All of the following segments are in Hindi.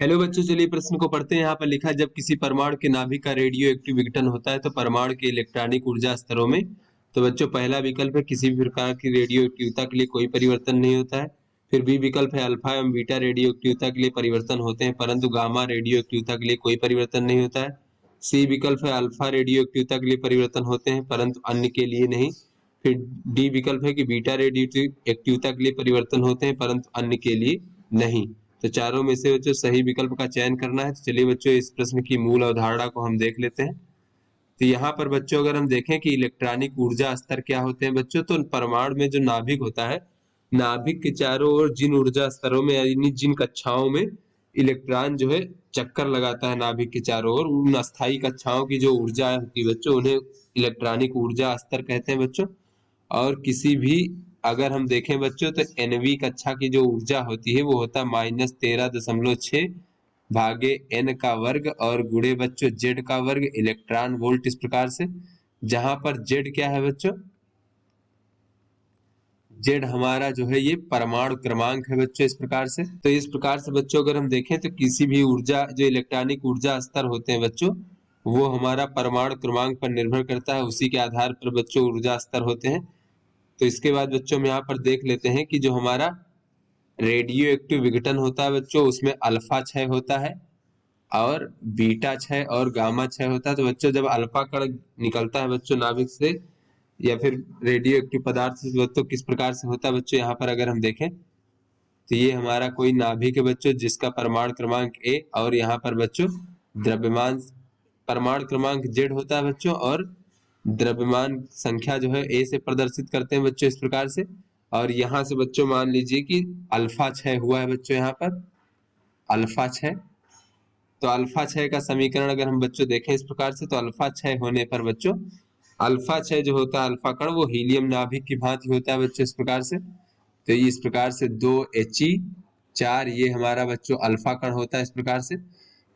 हेलो बच्चों, चलिए प्रश्न को पढ़ते हैं। यहाँ पर लिखा है, जब किसी परमाणु के नाभिक का रेडियो एक्टिव विघटन होता है तो परमाणु के इलेक्ट्रॉनिक ऊर्जा स्तरों में। तो बच्चों पहला विकल्प है किसी भी प्रकार की रेडियो एक्टिविता के लिए कोई परिवर्तन नहीं होता है। फिर बी विकल्प है अल्फा एवं बीटा रेडियो एक्टिविता के लिए परिवर्तन होते हैं परंतु गामा रेडियो एक्टिविता के लिए कोई परिवर्तन नहीं होता है। सी विकल्प है अल्फा रेडियो एक्टिविता के लिए परिवर्तन होते हैं परंतु अन्य के लिए नहीं। फिर डी विकल्प है कि बीटा रेडियो एक्टिविता के लिए परिवर्तन होते हैं परंतु अन्य के लिए नहीं। तो चारों में से बच्चों सही विकल्प का चयन करना है। तो चलिए बच्चों इस प्रश्न की मूल अवधारणा को हम देख लेते हैं। तो यहाँ पर बच्चों अगर हम देखें कि इलेक्ट्रॉनिक ऊर्जा स्तर क्या होते हैं बच्चों, तो परमाणु में जो नाभिक होता है, नाभिक के चारों ओर जिन ऊर्जा स्तरों में यानी जिन कक्षाओं में इलेक्ट्रॉन जो है चक्कर लगाता है नाभिक के चारों ओर, उन अस्थायी कक्षाओं की जो ऊर्जा होती है बच्चों, उन्हें इलेक्ट्रॉनिक ऊर्जा स्तर कहते हैं बच्चों। और किसी भी अगर हम देखें बच्चों तो एनवी कक्षा की जो ऊर्जा होती है वो होता है -13.6 भागे एन का वर्ग और गुणे बच्चों जेड का वर्ग इलेक्ट्रॉन वोल्ट, इस प्रकार से। जहां पर जेड क्या है बच्चों, जेड हमारा जो है ये परमाणु क्रमांक है बच्चों, इस प्रकार से। तो इस प्रकार से बच्चों अगर हम देखें तो किसी भी ऊर्जा जो इलेक्ट्रॉनिक ऊर्जा स्तर होते हैं बच्चों, वो हमारा परमाणु क्रमांक पर निर्भर करता है, उसी के आधार पर बच्चों ऊर्जा स्तर होते हैं। तो इसके बाद बच्चों हम यहाँ पर देख लेते हैं कि जो हमारा रेडियो एक्टिव विघटन होता है बच्चों, उसमें अल्फा क्षय होता है और बीटा क्षय और गामा क्षय होता है। तो बच्चों जब अल्फा कण निकलता है बच्चों नाभिक से या फिर रेडियो एक्टिव पदार्थ से, बच्चों किस प्रकार से होता है बच्चों, यहाँ पर अगर हम देखें तो ये हमारा कोई नाभिक है बच्चों जिसका परमाणु क्रमांक ए और यहाँ पर बच्चों द्रव्यमान परमाणु क्रमांक जेड होता है बच्चों, और द्रव्यमान संख्या जो है ए से प्रदर्शित करते हैं बच्चों, इस प्रकार से। और यहाँ से बच्चों मान लीजिए कि अल्फा क्षय हुआ है बच्चों, यहाँ पर अल्फा क्षय। तो अल्फा क्षय का समीकरण अगर हम बच्चों देखें इस प्रकार से, तो अल्फा क्षय होने पर बच्चों अल्फा क्षय जो होता है अल्फा कण वो हीलियम नाभिक की भांति होता है बच्चों, इस प्रकार से। तो इस प्रकार से 2 He 4 ये हमारा बच्चों अल्फा कण होता है, इस प्रकार से।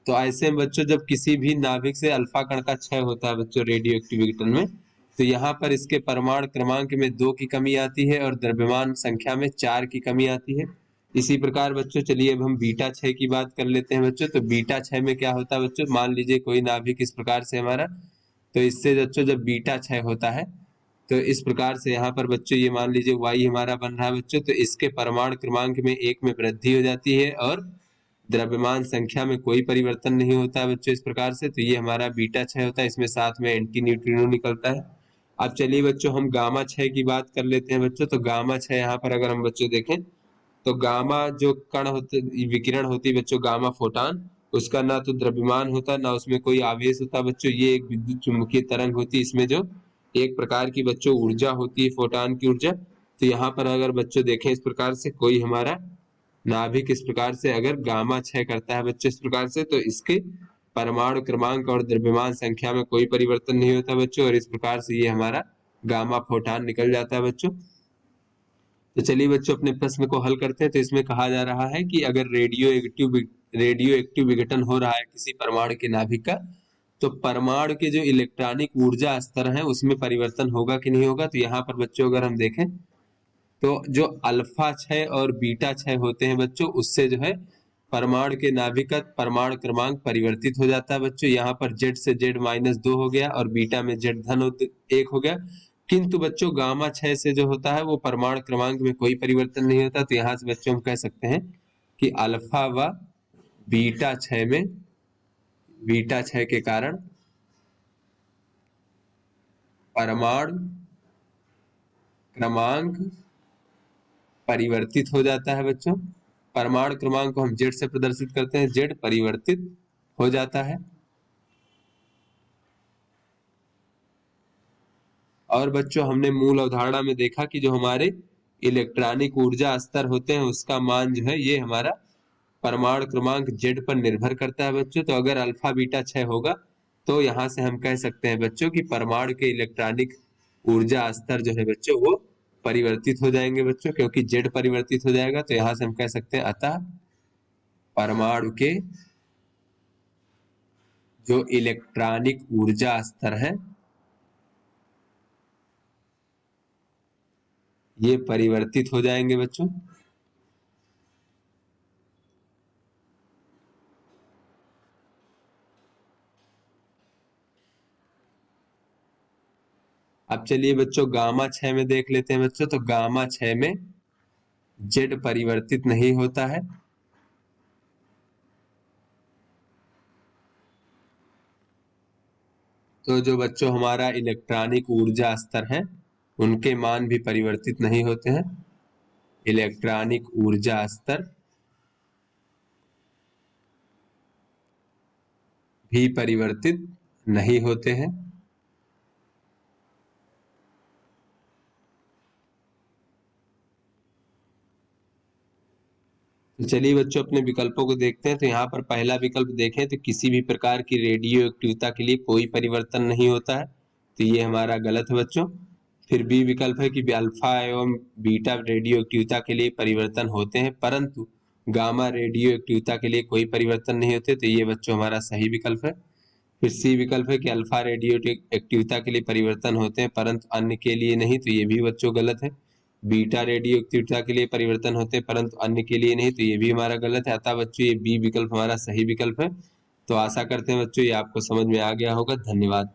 तो ऐसे में बच्चों जब किसी भी नाभिक से अल्फा कण का क्षय होता है बच्चों रेडियो एक्टिव विघटन में, तो यहाँ पर इसके परमाणु क्रमांक में 2 की कमी आती है और द्रव्यमान संख्या में 4 की कमी आती है। इसी प्रकार बच्चों चलिए अब हम बीटा क्षय की बात कर लेते हैं बच्चों। तो बीटा क्षय में क्या होता है बच्चों, मान लीजिए कोई नाभिक इस प्रकार से हमारा, तो इससे बच्चों जब बीटा क्षय होता है तो इस प्रकार से यहाँ पर बच्चों ये मान लीजिए वाई हमारा बन रहा है बच्चों, तो इसके परमाणु क्रमांक में 1 में वृद्धि हो जाती है और द्रव्यमान संख्या में कोई परिवर्तन नहीं होता है बच्चों, इस प्रकार से। तो ये हमारा बीटा क्षय होता है, इसमें साथ में एंटी न्यूट्रिनो निकलता है। अब चलिए बच्चों हम गामा क्षय की बात कर लेते हैं बच्चों। तो गामा क्षय यहाँ पर अगर हम बच्चों देखें तो गामा जो कण होते विकिरण होती है बच्चों, गामा फोटान, उसका ना तो द्रव्यमान होता ना उसमें कोई आवेश होता बच्चों, ये एक विद्युत चुम्बकीय तरंग होती है, इसमें जो एक प्रकार की बच्चों ऊर्जा होती है फोटान की ऊर्जा। तो यहाँ पर अगर बच्चों देखें इस प्रकार से कोई हमारा नाभिक इस प्रकार से अगर गामा क्षय करता है बच्चों इस प्रकार से, तो इसके परमाणु क्रमांक और द्रव्यमान संख्या में कोई परिवर्तन नहीं होता बच्चों, और इस प्रकार से ये हमारा गामा फोटान निकल जाता है बच्चों। तो चलिए बच्चों अपने प्रश्न को हल करते हैं। तो इसमें कहा जा रहा है कि अगर रेडियो एक्टिव विघटन हो रहा है किसी परमाणु के नाभिक का, तो परमाणु के जो इलेक्ट्रॉनिक ऊर्जा स्तर है उसमें परिवर्तन होगा कि नहीं होगा। तो यहाँ पर बच्चों अगर हम देखें तो जो अल्फा क्षय और बीटा क्षय होते हैं बच्चों, उससे जो है परमाणु के नाभिक का परमाणु क्रमांक परिवर्तित हो जाता है बच्चों। यहाँ पर जेड से जेड -2 हो गया और बीटा में जेड धन 1 हो गया। किंतु बच्चों गामा क्षय से जो होता है वो परमाणु क्रमांक में कोई परिवर्तन नहीं होता। तो यहाँ से बच्चों हम कह सकते हैं कि अल्फा व बीटा क्षय में, बीटा क्षय के कारण परमाणु क्रमांक परिवर्तित हो जाता है बच्चों। परमाणु क्रमांक को हम जेड से प्रदर्शित करते हैं, जेड परिवर्तित हो जाता है। और बच्चों हमने मूल अवधारणा में देखा कि जो हमारे इलेक्ट्रॉनिक ऊर्जा स्तर होते हैं उसका मान जो है ये हमारा परमाणु क्रमांक जेड पर निर्भर करता है बच्चों। तो अगर अल्फा बीटा क्षय होगा तो यहाँ से हम कह सकते हैं बच्चों कि परमाणु के इलेक्ट्रॉनिक ऊर्जा स्तर जो है बच्चों वो परिवर्तित हो जाएंगे बच्चों, क्योंकि जेड परिवर्तित हो जाएगा। तो यहाँ से हम कह सकते हैं अतः परमाणु के जो इलेक्ट्रॉनिक ऊर्जा स्तर है ये परिवर्तित हो जाएंगे बच्चों। अब चलिए बच्चों गामा 6 में देख लेते हैं बच्चों। तो गामा 6 में जेड परिवर्तित नहीं होता है। तो जो बच्चों हमारा इलेक्ट्रॉनिक ऊर्जा स्तर है उनके मान भी परिवर्तित नहीं होते हैं। इलेक्ट्रॉनिक ऊर्जा स्तर भी परिवर्तित नहीं होते हैं। तो चलिए बच्चों अपने विकल्पों को देखते हैं। तो यहाँ पर पहला विकल्प देखें तो किसी भी प्रकार की रेडियो एक्टिविता के लिए कोई परिवर्तन नहीं होता है, तो ये हमारा गलत है बच्चों। फिर बी विकल्प है कि अल्फा एवं बीटा रेडियो एक्टिविता के लिए परिवर्तन होते हैं परंतु गामा रेडियो एक्टिविता के लिए कोई परिवर्तन नहीं होते, तो ये बच्चों हमारा सही विकल्प है। फिर सी विकल्प है कि अल्फा रेडियो एक्टिविता के लिए परिवर्तन होते हैं परंतु अन्य के लिए नहीं, तो ये भी बच्चों गलत है। बीटा रेडियो एक्टिविटा के लिए परिवर्तन होते हैं परंतु अन्य के लिए नहीं, तो ये भी हमारा गलत है। अतः बच्चों ये बी विकल्प हमारा सही विकल्प है। तो आशा करते हैं बच्चों ये आपको समझ में आ गया होगा। धन्यवाद।